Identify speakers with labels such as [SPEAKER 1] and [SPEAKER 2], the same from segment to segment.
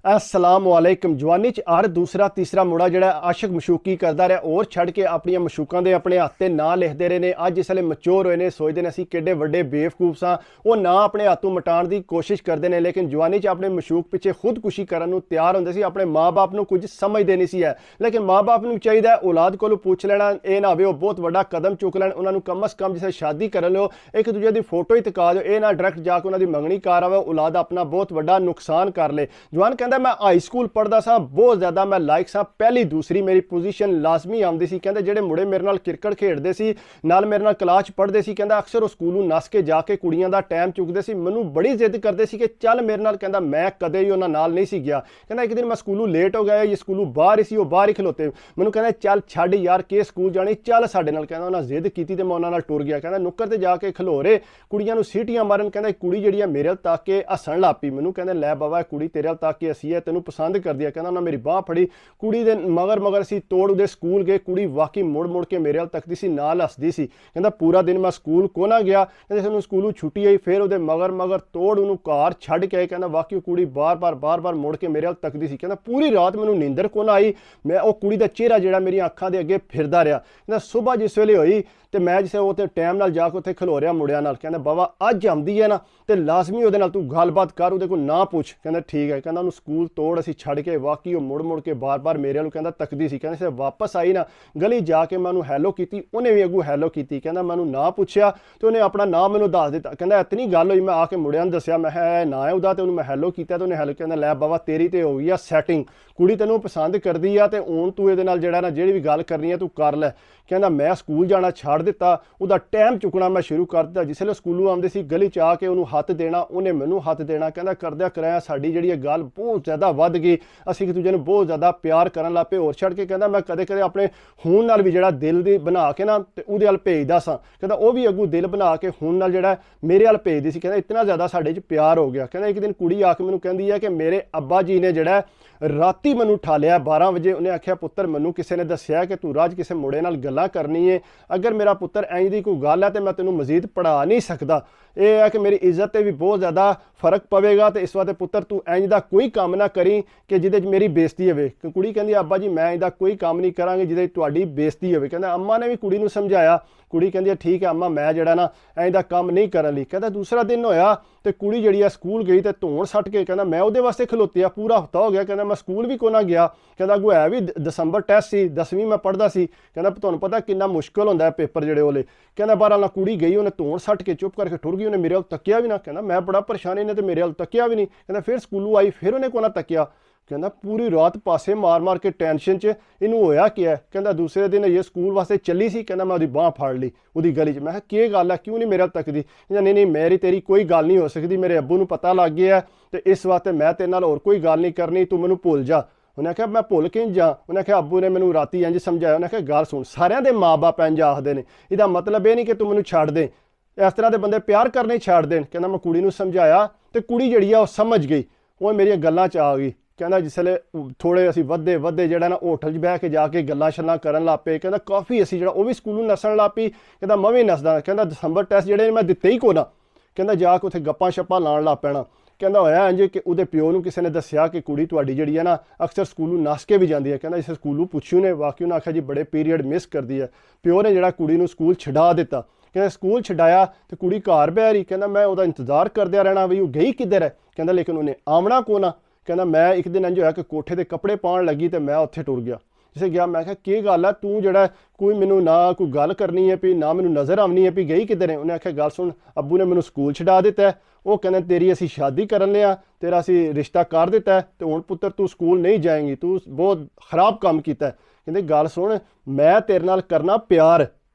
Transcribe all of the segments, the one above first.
[SPEAKER 1] अस्सलाम वालेकुम। जवानी च हर दूसरा तीसरा मुड़ा जिहड़ा आशिक मशूकी करता रहा और छड़ के अपन मशूकों के अपने हाथ नां लिखते रहे ने। अज इसलिए मचोर होए ने, सोचते हैं असीं किड्डे वड्डे बेवकूफ सां। वो ना अपने हाथों मटाण की कोशिश करते हैं, लेकिन जवानी च अपने मशूक पिछे खुदकुशी करन नूं तैयार होंदे सी। अपने माँ बाप नूं कुछ समझते नहीं सी है, लेकिन माँ बाप नूं चाहिए औलाद कोलों पूछ लेना, ये ना होवे वो बहुत वड्डा कदम चुक लैण। उन्होंने कम अज़ कम जिसे शादी कर लो एक दूजे की फोटो ही तका दो, ये ना डायरैक्ट जाके उन्होंने मंगनी कार आवे, औलाद अपना बहुत वड्डा नुकसान कर ले। जवान कहता मैं हाई स्कूल पढ़दा सा, बहुत ज़्यादा मैं लाइक सा, पहली दूसरी मेरी पोजीशन लाजमी आती सी। कहते ਜਿਹੜੇ मुड़े मेरे नाल क्रिकेट खेडते सी, नाल मेरे नाल क्लास पढ़ते सी, कहता अक्सर उस स्कूलों नस के जाके कुड़ियां दा टाइम चुकते सी। मैनू बड़ी जिद करते सी कि चल मेरे नाल, कहता मैं कदे ही उन्हां नाल नहीं सी गया। कहता एक दिन मैं स्कूलों लेट हो गया, ये स्कूलों बाहर ही सी, वो बाहर ही खलोते, मैनू कहता चल छड्ड यार के स्कूल जानी, चल साडे नाल। कहता उन्हां जिद कीती ते मैं उन्हां नाल टुर गया। कहता नुक्कर ते जाके खलो रहे, कुड़ियां नू सीटियां मारन। कहता कुड़ी जिहड़ी मेरे अल तक के हसन लग पई। मैनू कहते लै बाबा कुड़ी तेरे अल तक के हसी है, तेनू पसंद कर दिया। कहता उन्हें मेरी बांह फड़ी, कुड़ी दे मगर मगर सी तोड़ उदे स्कूल गए। कुड़ी वाकई मुड़ मुड़ के मेरे अल तकती सी, नाल हसदी सी। कहता पूरा दिन मैं स्कूल को ना गया, कहते सानू स्कूलों छुट्टी आई, फिर उदे मगर मगर तोड़ उन्होंने घर छड्ड के आए। कहता वाकई कुड़ी बार बार मुड़ के मेरे अल तकती सी। कहता पूरी रात मैनू नींदर को ना आई, मैं वो कुड़ी दा चेहरा जिहड़ा मेरी अखां दे अगे फिरदा रहा। कहता सुबह जिस वेले होई तो मैं जिसे उत्थे टाइम नाल जाके उत्थे खलो रहा मुंडियां नाल। कहता बाबा अज आंदी है ना तो लाजमी उहदे नाल तू गलबात कर, उहदे कोल ना पूछ। कहता ठीक है। कहता उन्होंने स्कूल तोड़ असीं छड्ड के, वाकई वो मुड़ मुड़ के बार मेरे वाल कहता तकदी सी। कहता जिसले वापस आई ना गली जाके मैं उन्होंने हैलो की, उन्हें भी अगू हैलो की। कहता मैं ना पूछया तो उन्हें अपना नाम मैनू दस दिता। कहता इतनी गल हुई, मैं आके मुंडियां नूं दस्सिया, मैं ना है उहदा, तो उन्होंने मैं हैलो किया तो उन्हें हैलो। कहता लै बाबा तेरी तो हो गई आ सैटिंग, कुड़ी तैनूं पसंद करदी आ, तो हुण तू इहदे नाल जिहड़ा ना जिहड़ी भी गल करनी है तू कर लै। कहता मैं स्कूल जाना छड्ड दिता, उहदा टाइम चुकना मैं शुरू कर दिता। जिसले स्कूलों आते सी गली च आके उन्होंने हत्थ देना, उन्हें मैनू हत्थ देना। कहता करद्या कराया साडी जिहड़ी गल बहुत ज़्यादा वध गई, असीं एक दूजे नूं बहुत ज़्यादा प्यार करन लग पे। होर छड्ड के कहता मैं कदे कदे अपने खून नाल भी जिहड़ा दिल दी बना के ना ते उहदे अल भेजदा सां। कहता वो भी अगू दिल बना के खून नाल जिहड़ा मेरे अल भेजदी सी। कहता इतना ज़्यादा साडे च प्यार हो गया। कहता एक दिन कुड़ी आके मैनू कहंदी है कि मेरे अब्बा जी ने जिहड़ा राती मैनू उठा लिया 12 बजे। उन्हें आख्या पुत्तर मैनू किसी ने दस्सिया कि तू राज किसी मुंडे नाल गल्लां करनी है, अगर मेरा पुत्तर इंज दी कोई गल है तो मैं तेनू मजीद पढ़ा नहीं सकता। यह है कि मेरी इज्जत ते भी बहुत ज़्यादा फर्क पवेगा, तो इस वास्ते पुत्तर तू इंज दा कोई काम ना करी कि जिहदे मेरी बेइज्जती होवे। कुड़ी कहंदी अब्बा जी मैं इंज दा कोई काम नहीं करांगी जिहदे तुहाडी बेइज्जती होवे। कहंदा अम्मा ने भी कुड़ी नूं समझाया। कुड़ी कहंदी ठीक है अम्मा मैं जिहड़ा ना इंज दा काम नहीं करन लई। कहंदा दूसरा दिन होया तो कुड़ी जिहड़ी स्कूल गई तो धोण सट के, कहंदा मैं उहदे वास्ते खलोती आ, पूरा हफ्ता हो गया। कहंदा मैं स्कूल भी को ना गया। कहंदा अगू है भी दसंबर टैस्ट सी, 10वीं मैं पढ़दा सी। कहंदा तुहानूं पता किन्ना मुश्किल हुंदा है पेपर जिहड़े ओले। कहंदा बहरहाल कुड़ी गई, उन्हें धोण सट के चुप करके टुर गई, उन्हें मेरे अल तकिया भी ना। कहंदा मैं बड़ा परेशान, इन्हें तो मेरे अल तकिया भी नहीं। कहंदा फिर स्कूलों आई, फिर उन्हें को ना तकिया। कहंदा पूरी रात पासे मार मार के टेंशन च इनू होया क्या है। कहंदा दूसरे दिन ये स्कूल वास्ते चली सी, कहंदा मैं उहदी बांह फाड़ ली उहदी गली च। मैं कहा की गल है, क्यों नहीं मेरे अल तकदी। नहीं नहीं मेरी तेरी कोई गल नहीं हो सकती, मेरे अब्बू नूं पता लग गया है तो इस वास्ते मैं तेरे नाल होर कोई गल नहीं करनी, तू मैनू भुल जा। उन्हें आख्या मैं भुल के जा। उन्हें आख्या अब्बू ने मैनू राती इंज समझाया। उन्हें आख्या गल सुन, सारिਆਂ ਦੇ माँ बाप इंज आखदे ने, इहदा मतलब ये नहीं कि तू मैनू छड्ड दे, इस तरह के बंदे प्यार करने छड्ड देन। कहंदा मैं कुड़ी नूं समझाया तो कुड़ी जिहड़ी आ समझ गई, वो मेरी गल्लां च आ गई। कहंदा जिसले थोड़े असीं वधदे वधदे जिहड़ा ना होटल च बह के जाके गल्लां शल्लां करन लग पे। कहंदा काफ़ी असीं जिहड़ा वो भी स्कूलों नस्सण लग पई। कहंदा मैं भी नसदा। कहंदा दसंबर टैस्ट जिहड़े मैं दित्ते ही को ना। कहंदा जाके उत्थे गप्पां शप्पां लाण लग पैणा। कहंदा होया इंज कि उहदे प्यो नूं किसी ने दस्सिया कि कुड़ी तुहाडी जिहड़ी है ना अक्सर स्कूलों नस के भी जांदी है। कहंदा इस स्कूलों पुछियो ने, वाकई उन्हें आख्या जी बड़े पीरीयड मिस करदी है। प्यो ने जिहड़ा कुड़ी नूं स्कूल छड्डा दित्ता। कहंदा स्कूल छड्डाया तो कुड़ी घर बह रही। कहंदा मैं उहदा इंतजार करदे रहना भी वो गई किधर है। कहंदा लेकिन उन्हें आमना को ना। कहंदा मैं एक दिन इंज होया कि कोठे ते कपड़े पाउण लगी तो मैं उत्थे टुर गया। जिसे गया मैं कहा की गल है, तू जिहड़ा कोई मैनू ना कोई गल करनी है भी ना मैनू नज़र आवनी है भी गई किधर है। उन्हें आख्या गल सुन, अब्बू ने मैनू स्कूल छड्डा दिता है, वो कहते तेरी असीं शादी करन लिया, तेरा असीं रिश्ता कर दिता है, तो हुण पुत्तर तू स्कूल नहीं जाएंगी, तू बहुत खराब काम कीता है। कहंदे गल सुन मैं तेरे नाल करना प्यार,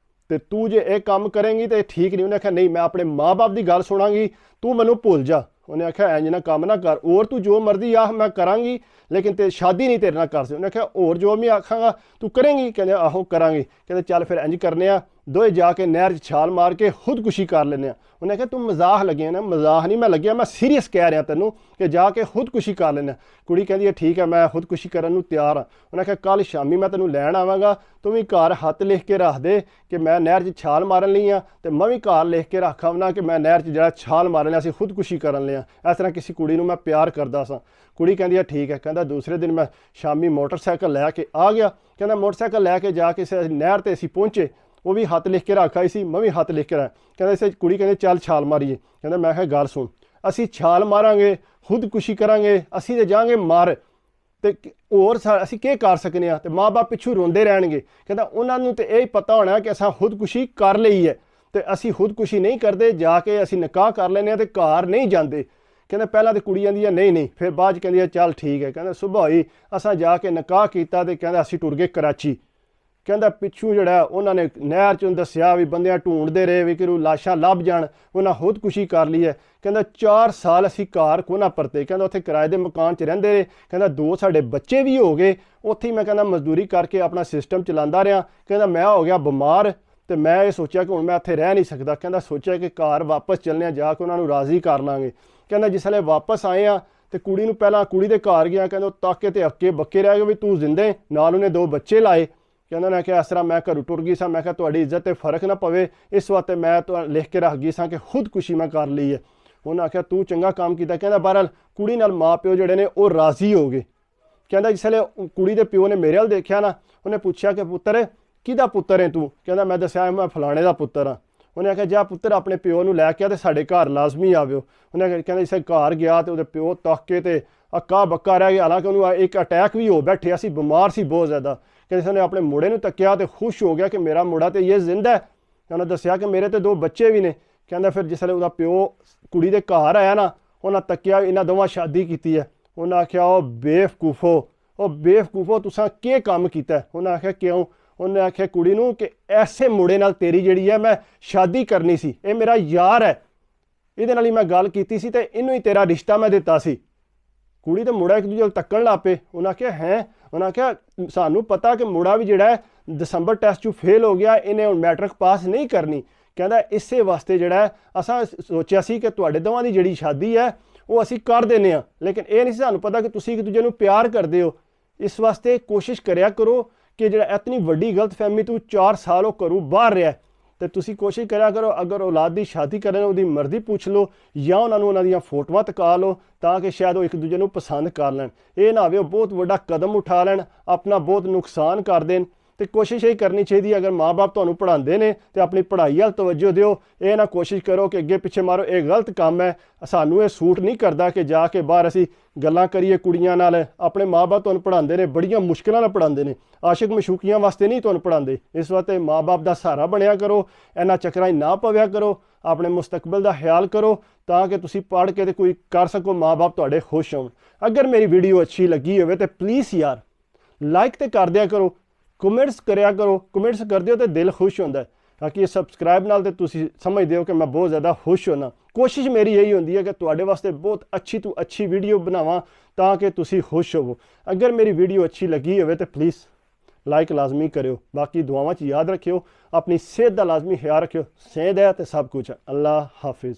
[SPEAKER 1] तो तू जे ये काम करेंगी तो ठीक नहीं। उन्हें आख्या नहीं मैं अपने माँ बाप की गल सुनांगी, तू मैनू भुल जा। उन्हें आख्या इंज ना काम ना कर, और तू जो मर्जी आख मैं करांगी, लेकिन ते शादी नहीं तेरे नाल कर सकदी। उन्हें आख्या और जो मैं आखांगा तू करेंगी। कहंदे आहो करांगी। कहंदे चल फिर इंज करने आ, ਦੋਏ ਜਾ ਕੇ ਨਹਿਰ 'ਚ ਛਾਲ ਮਾਰ ਕੇ ਖੁਦਕੁਸ਼ੀ ਕਰ ਲੈਂਦੇ ਆ। ਉਹਨੇ ਕਿਹਾ ਤੂੰ ਮਜ਼ਾਕ ਲੱਗਿਆ ਨਾ, ਮਜ਼ਾਕ ਨਹੀਂ ਮੈਂ ਲੱਗਿਆ, ਮੈਂ ਸੀਰੀਅਸ ਕਹਿ ਰਿਹਾ ਤੈਨੂੰ ਕਿ ਜਾ ਕੇ ਖੁਦਕੁਸ਼ੀ ਕਰ ਲੈਂਦੇ ਆ। ਕੁੜੀ ਕਹਿੰਦੀ ਹੈ ਠੀਕ ਹੈ ਮੈਂ ਖੁਦਕੁਸ਼ੀ ਕਰਨ ਨੂੰ ਤਿਆਰ ਹਾਂ। ਉਹਨੇ ਕਿਹਾ ਕੱਲ੍ਹ ਸ਼ਾਮੀ ਮੈਂ ਤੈਨੂੰ ਲੈਣ ਆਵਾਂਗਾ, ਤੂੰ ਵੀ ਘਰ ਹੱਥ ਲਿਖ ਕੇ ਰੱਖ ਦੇ ਕਿ ਮੈਂ ਨਹਿਰ 'ਚ ਛਾਲ ਮਾਰਨ ਲਈ ਆ, ਤੇ ਮੈਂ ਵੀ ਘਰ ਲਿਖ ਕੇ ਰੱਖ ਆਉਣਾ ਕਿ ਮੈਂ ਨਹਿਰ 'ਚ ਜਿਹੜਾ ਛਾਲ ਮਾਰਨ ਲਿਆ, ਅਸੀਂ ਖੁਦਕੁਸ਼ੀ ਕਰਨ ਲਿਆ। ਇਸ ਤਰ੍ਹਾਂ ਕਿਸੇ ਕੁੜੀ ਨੂੰ ਮੈਂ ਪਿਆਰ ਕਰਦਾ ਸਾਂ। ਕੁੜੀ ਕਹਿੰਦੀ ਹੈ ਠੀਕ ਹੈ। ਕਹਿੰਦਾ ਦੂਸਰੇ ਦਿਨ ਮੈਂ ਸ਼ਾਮੀ ਮੋਟਰਸਾਈਕਲ ਲੈ ਕੇ ਆ ਗਿਆ। ਕਹਿੰਦਾ ਮੋਟਰਸਾਈਕਲ ਲੈ ਕੇ ਜਾ ਕੇ ਨਹਿਰ 'ਤੇ ਅਸੀਂ ਪਹੁੰਚੇ, ਉਹ ਵੀ ਹੱਥ ਲਿਖ ਕੇ ਰੱਖ ਆਈ ਸੀ, ਮੈਂ ਵੀ ਹੱਥ ਲਿਖ ਕੇ ਰੱਖ। ਕਹਿੰਦਾ ਇਸੇ ਕੁੜੀ ਕਹਿੰਦੇ ਚੱਲ ਛਾਲ ਮਾਰੀਏ। ਕਹਿੰਦਾ ਮੈਂ ਕਿਹਾ ਗੱਲ ਸੁਣ, ਅਸੀਂ ਛਾਲ ਮਾਰਾਂਗੇ ਖੁਦਕੁਸ਼ੀ ਕਰਾਂਗੇ, ਅਸੀਂ ਤੇ ਜਾਵਾਂਗੇ ਮਰ, ਤੇ ਹੋਰ ਅਸੀਂ ਕੀ ਕਰ ਸਕਨੇ ਆ, ਤੇ ਮਾਂ ਬਾਪ ਪਿੱਛੋਂ ਰੋਂਦੇ ਰਹਿਣਗੇ। ਕਹਿੰਦਾ ਉਹਨਾਂ ਨੂੰ ਤੇ ਇਹ ਪਤਾ ਹੋਣਾ ਕਿ ਅਸਾਂ ਖੁਦਕੁਸ਼ੀ ਕਰ ਲਈ ਹੈ, ਤੇ ਅਸੀਂ ਖੁਦਕੁਸ਼ੀ ਨਹੀਂ ਕਰਦੇ, ਜਾ ਕੇ ਅਸੀਂ ਨਿਕਾਹ ਕਰ ਲੈਂਦੇ ਹਾਂ ਤੇ ਘਰ ਨਹੀਂ ਜਾਂਦੇ। ਕਹਿੰਦਾ ਪਹਿਲਾਂ ਤਾਂ ਕੁੜੀ ਆਂਦੀ ਹੈ ਨਹੀਂ, ਫਿਰ ਬਾਅਦ 'ਚ ਕਹਿੰਦੀ ਹੈ ਚੱਲ ਠੀਕ ਹੈ। ਕਹਿੰਦਾ ਸੁਬਾਹ ਹੋਈ ਅਸਾਂ ਜਾ ਕੇ ਨਿਕਾਹ ਕੀਤਾ, ਤੇ ਕਹਿੰਦਾ ਅਸੀਂ ਟੁਰ ਗਏ ਕਰਾਚੀ। ਕਹਿੰਦਾ ਪਿੱਛੋਂ ਜਿਹੜਾ ਉਹਨਾਂ ਨੇ ਨਹਿਰ 'ਚੋਂ ਦੱਸਿਆ ਵੀ ਬੰਦਿਆਂ ਢੂੰਡਦੇ ਰਹੇ ਵੀ ਕਿ ਲਾਸ਼ਾਂ ਲੱਭ ਜਾਣ, ਉਹਨਾਂ ਖੁਦਕੁਸ਼ੀ ਕਰ ਲਈ ਹੈ। ਕਹਿੰਦਾ 4 ਸਾਲ ਅਸੀਂ ਘਰ ਕੋ ਨਾ ਪਰਤੇ। ਕਹਿੰਦਾ ਉੱਥੇ ਕਿਰਾਏ ਦੇ ਮਕਾਨ 'ਚ ਰਹਿੰਦੇ ਰਹੇ। ਕਹਿੰਦਾ 2 ਸਾਡੇ ਬੱਚੇ ਵੀ ਹੋ ਗਏ, ਉੱਥੇ ਹੀ ਮੈਂ ਕਹਿੰਦਾ ਮਜ਼ਦੂਰੀ ਕਰਕੇ ਆਪਣਾ ਸਿਸਟਮ ਚਲਾਉਂਦਾ ਰਿਹਾ। ਕਹਿੰਦਾ ਮੈਂ ਹੋ ਗਿਆ ਬਿਮਾਰ, ਤੇ ਮੈਂ ਇਹ ਸੋਚਿਆ ਕਿ ਹੁਣ ਮੈਂ ਇੱਥੇ ਰਹਿ ਨਹੀਂ ਸਕਦਾ। ਕਹਿੰਦਾ ਸੋਚਿਆ ਕਿ ਘਰ ਵਾਪਸ ਚੱਲਨੇ ਆ, ਜਾ ਕੇ ਉਹਨਾਂ ਨੂੰ ਰਾਜ਼ੀ ਕਰ ਲਾਂਗੇ। ਕਹਿੰਦਾ ਜਿਸ ਵੇਲੇ ਵਾਪਸ ਆਏ ਆ ਤੇ ਕੁੜੀ ਨੂੰ ਪਹਿਲਾਂ ਕੁੜੀ ਦੇ ਘਰ ਗਿਆ। ਕਹਿੰਦਾ ਉਹ ਤਾਕੇ ਤੇ ਅੱਕੇ ਬੱਕੇ ਰਹਿ ਗਏ ਵੀ ਤੂੰ ਜ਼ਿੰਦੇ, ਨਾਲ ਉਹਨੇ 2 ਬੱਚੇ ਲਾਏ। ਕਹਿੰਦਾ ਉਹਨੇ ਕਿਹਾ ਇਸ ਤਰ੍ਹਾਂ ਮੈਂ ਘਰੋਂ ਟੁਰ ਗਈ ਸਾਂ, ਮੈਂ ਕਿਹਾ ਤੁਹਾਡੀ ਇੱਜ਼ਤ 'ਤੇ ਫਰਕ ਨਾ ਪਵੇ, ਇਸ ਵਾਸਤੇ ਮੈਂ ਲਿਖ ਕੇ ਰੱਖ ਗਈ ਸਾਂ ਕਿ ਖੁਦਕੁਸ਼ੀ ਮੈਂ ਕਰ ਲਈ ਹੈ। ਉਹਨੇ ਆਖਿਆ ਤੂੰ ਚੰਗਾ ਕੰਮ ਕੀਤਾ। ਕਹਿੰਦਾ ਬਹਰਹਾਲ ਕੁੜੀ ਨਾਲ ਮਾਂ ਪਿਓ ਜਿਹੜੇ ਨੇ ਉਹ ਰਾਜ਼ੀ ਹੋ ਗਏ। ਕਹਿੰਦਾ ਜਿਸ ਵੇਲੇ ਕੁੜੀ ਦੇ ਪਿਓ ਨੇ ਮੇਰੇ ਵੱਲ ਦੇਖਿਆ ਨਾ, ਉਹਨੇ ਪੁੱਛਿਆ ਕਿ ਪੁੱਤਰ ਕਿਹਦਾ ਪੁੱਤਰ ਹੈ ਤੂੰ? ਕਹਿੰਦਾ ਮੈਂ ਦੱਸਿਆ ਮੈਂ ਫਲਾਣੇ ਦਾ ਪੁੱਤਰ ਹਾਂ। ਉਹਨੇ ਆਖਿਆ ਜਾ ਪੁੱਤਰ ਆਪਣੇ ਪਿਓ ਨੂੰ ਲੈ ਕੇ ਆ ਤੇ ਸਾਡੇ ਘਰ ਲਾਜ਼ਮੀ ਆਵਿਓ। ਉਹਨੇ ਕਹਿੰਦਾ ਜਿਸ ਘਰ ਗਿਆ ਤੇ ਉਹਦੇ ਪਿਓ ਤਾਕੇ ਤੇ ਅੱਕਾ ਬੱਕਾ ਰਹਿ ਗਿਆ, ਹਾਲਾਂਕਿ ਉਹਨੂੰ ਇੱਕ ਅਟੈਕ ਵੀ ਹੋ ਬੈਠਿਆ ਸੀ, ਬਿਮਾਰ ਸੀ ਬਹੁਤ ਜ਼ਿਆਦਾ। ਕਹਿੰਦੇ ਉਹਨੇ ਆਪਣੇ ਮੁੰਡੇ ਨੂੰ ਤੱਕਿਆ ਤੇ ਖੁਸ਼ ਹੋ ਗਿਆ ਕਿ ਮੇਰਾ ਮੁੰਡਾ ਤੇ ਇਹ ਜ਼ਿੰਦਾ ਹੈ। ਉਹਨੇ ਦੱਸਿਆ ਕਿ ਮੇਰੇ ਤੇ 2 ਬੱਚੇ ਵੀ ਨੇ। ਕਹਿੰਦਾ ਫਿਰ ਜਿਸ ਵੇਲੇ ਉਹਦਾ ਪਿਓ ਕੁੜੀ ਦੇ ਘਰ ਆਇਆ ਨਾ, ਉਹਨਾਂ ਤੱਕਿਆ ਇਹਨਾਂ ਦੋਵਾਂ ਸ਼ਾਦੀ ਕੀਤੀ ਹੈ। ਉਹਨਾਂ ਆਖਿਆ ਉਹ ਬੇਵਕੂਫੋ ਤੁਸੀਂ ਕੀ ਕੰਮ ਕੀਤਾ? ਉਹਨਾਂ ਆਖਿਆ ਕਿਉਂ? ਉਹਨੇ ਆਖਿਆ ਕੁੜੀ ਨੂੰ ਕਿ ਐਸੇ ਮੁੰਡੇ ਨਾਲ ਤੇਰੀ ਜਿਹੜੀ ਹੈ ਮੈਂ ਸ਼ਾਦੀ ਕਰਨੀ ਸੀ, ਇਹ ਮੇਰਾ ਯਾਰ ਹੈ, ਇਹਦੇ ਨਾਲ ਹੀ ਮੈਂ ਗੱਲ ਕੀਤੀ ਸੀ ਤੇ ਇਹਨੂੰ ਹੀ ਤੇਰਾ ਰਿਸ਼ਤਾ ਮੈਂ ਦਿੱਤਾ ਸੀ। ਕੁੜੀ ਤੇ ਮੁੰਡਾ ਇੱਕ ਦੂਜੇ ਨੂੰ ਤੱਕਣ ਲੱਗ ਪਏ। ਉਹਨਾਂ ਆਖਿਆ ਹੈਂ? ਉਹਨਾਂ ਆਖਿਆ ਸਾਨੂੰ ਪਤਾ ਕਿ ਮੁੰਡਾ ਵੀ ਜਿਹੜਾ ਹੈ ਦਸੰਬਰ ਟੈਸਟ 'ਚੋਂ ਫੇਲ ਹੋ ਗਿਆ, ਇਹਨੇ ਹੁਣ ਮੈਟ੍ਰਿਕ ਪਾਸ ਨਹੀਂ ਕਰਨੀ। ਕਹਿੰਦਾ ਇਸੇ ਵਾਸਤੇ ਜਿਹੜਾ ਅਸਾਂ ਸੋਚਿਆ ਸੀ ਕਿ ਤੁਹਾਡੇ ਦੋਵਾਂ ਦੀ ਜਿਹੜੀ ਸ਼ਾਦੀ ਹੈ ਉਹ ਅਸੀਂ ਕਰ ਦਿੰਦੇ ਹਾਂ, ਲੇਕਿਨ ਇਹ ਨਹੀਂ ਸੀ ਸਾਨੂੰ ਪਤਾ ਕਿ ਤੁਸੀਂ ਇੱਕ ਦੂਜੇ ਨੂੰ ਪਿਆਰ ਕਰਦੇ ਹੋ। ਇਸ ਵਾਸਤੇ ਕੋਸ਼ਿਸ਼ ਕਰਿਆ ਕਰੋ ਕਿ ਜਿਹੜਾ ਇਤਨੀ ਵੱਡੀ ਗਲਤਫਹਿਮੀ ਤੂੰ 4 ਸਾਲ ਉਹ ਘਰੋਂ ਬਾਹਰ ਰਿਹਾ, ਤੇ ਤੁਸੀਂ ਕੋਸ਼ਿਸ਼ ਕਰਿਆ ਕਰੋ ਅਗਰ ਔਲਾਦ ਦੀ ਸ਼ਾਦੀ ਕਰਨ ਉਹਦੀ ਮਰਜ਼ੀ ਪੁੱਛ ਲਓ ਜਾਂ ਉਹਨਾਂ ਨੂੰ ਉਹਨਾਂ ਦੀਆਂ ਫੋਟੋਆਂ ਤਕਾ ਲਓ ਤਾਂ ਕਿ ਸ਼ਾਇਦ ਉਹ ਇੱਕ ਦੂਜੇ ਨੂੰ ਪਸੰਦ ਕਰ ਲੈਣ। ਇਹ ਨਾ ਹੋਵੇ ਉਹ ਬਹੁਤ ਵੱਡਾ ਕਦਮ ਉਠਾ ਲੈਣ, ਆਪਣਾ ਬਹੁਤ ਨੁਕਸਾਨ ਕਰ ਦੇਣ। ਤੇ ਕੋਸ਼ਿਸ਼ ਇਹ ਕਰਨੀ ਚਾਹੀਦੀ ਅਗਰ ਮਾਂ-ਬਾਪ ਤੁਹਾਨੂੰ ਪੜ੍ਹਾਉਂਦੇ ਨੇ ਤੇ ਆਪਣੀ ਪੜ੍ਹਾਈ ਵੱਲ ਤਵੱਜੋ ਦਿਓ। ਇਹ ਨਾ ਕੋਸ਼ਿਸ਼ ਕਰੋ ਕਿ ਅੱਗੇ ਪਿੱਛੇ ਮਾਰੋ, ਇਹ ਗਲਤ ਕੰਮ ਹੈ। ਸਾਨੂੰ ਇਹ ਸੂਟ ਨਹੀਂ ਕਰਦਾ ਕਿ ਜਾ ਕੇ ਬਾਹਰ ਅਸੀਂ ਗੱਲਾਂ ਕਰੀਏ ਕੁੜੀਆਂ ਨਾਲ। ਆਪਣੇ ਮਾਂ-ਬਾਪ ਤੁਹਾਨੂੰ ਪੜ੍ਹਾਉਂਦੇ ਨੇ, ਬੜੀਆਂ ਮੁਸ਼ਕਿਲਾਂ ਨਾਲ ਪੜ੍ਹਾਉਂਦੇ ਨੇ, ਆਸ਼ਿਕ ਮਸ਼ੂਕੀਆਂ ਵਾਸਤੇ ਨਹੀਂ ਤੁਹਾਨੂੰ ਪੜ੍ਹਾਉਂਦੇ। ਇਸ ਵਾਸਤੇ ਮਾਂ-ਬਾਪ ਦਾ ਸਹਾਰਾ ਬਣਿਆ ਕਰੋ, ਇਹਨਾਂ ਚੱਕਰਾਂ 'ਚ ਨਾ ਪਵਿਆ ਕਰੋ, ਆਪਣੇ ਮੁਸਤਕਬਲ ਦਾ ਖਿਆਲ ਕਰੋ ਤਾਂ ਕਿ ਤੁਸੀਂ ਪੜ੍ਹ ਕੇ ਤੇ ਕੋਈ ਕਰ ਸਕੋ, ਮਾਂ-ਬਾਪ ਤੁਹਾਡੇ ਖੁਸ਼ ਹੋਣ। ਅਗਰ ਮੇਰੀ ਵੀਡੀਓ ਅੱਛੀ ਲੱਗੀ ਹੋਵੇ ਤੇ ਪਲੀਜ਼ ਯਾਰ ਲਾਈਕ ਤੇ ਕਰ ਦਿਆ ਕਰੋ, ਕਮੈਂਟਸ ਕਰਿਆ ਕਰੋ। ਕਮੈਂਟਸ ਕਰਦੇ ਹੋ ਤੇ ਦਿਲ ਖੁਸ਼ ਹੁੰਦਾ ਹੈ। ਬਾਕੀ ਇਹ ਸਬਸਕ੍ਰਾਈਬ ਨਾਲ ਤੇ ਤੁਸੀਂ ਸਮਝਦੇ ਹੋ ਕਿ ਮੈਂ ਬਹੁਤ ਜ਼ਿਆਦਾ ਖੁਸ਼ ਹੋਣਾ। ਕੋਸ਼ਿਸ਼ ਮੇਰੀ ਇਹੀ ਹੁੰਦੀ ਹੈ ਕਿ ਤੁਹਾਡੇ ਵਾਸਤੇ ਬਹੁਤ ਅੱਛੀ ਤੋਂ ਅੱਛੀ ਵੀਡੀਓ ਬਣਾਵਾਂ ਤਾਂ ਕਿ ਤੁਸੀਂ ਖੁਸ਼ ਹੋਵੋ। ਅਗਰ ਮੇਰੀ ਵੀਡੀਓ ਅੱਛੀ ਲੱਗੀ ਹੋਵੇ ਤੇ ਪਲੀਜ਼ ਲਾਈਕ ਲਾਜ਼ਮੀ ਕਰਿਓ। ਬਾਕੀ ਦੁਆਵਾਂ 'ਚ ਯਾਦ ਰੱਖਿਓ, ਆਪਣੀ ਸਿਹਤ ਦਾ ਲਾਜ਼ਮੀ ਖਿਆਲ ਰੱਖਿਓ। ਸਿਹਤ ਹੈ ਤੇ ਸਭ ਕੁਝ ਹੈ। ਅੱਲਾ ਹਾਫਿਜ਼।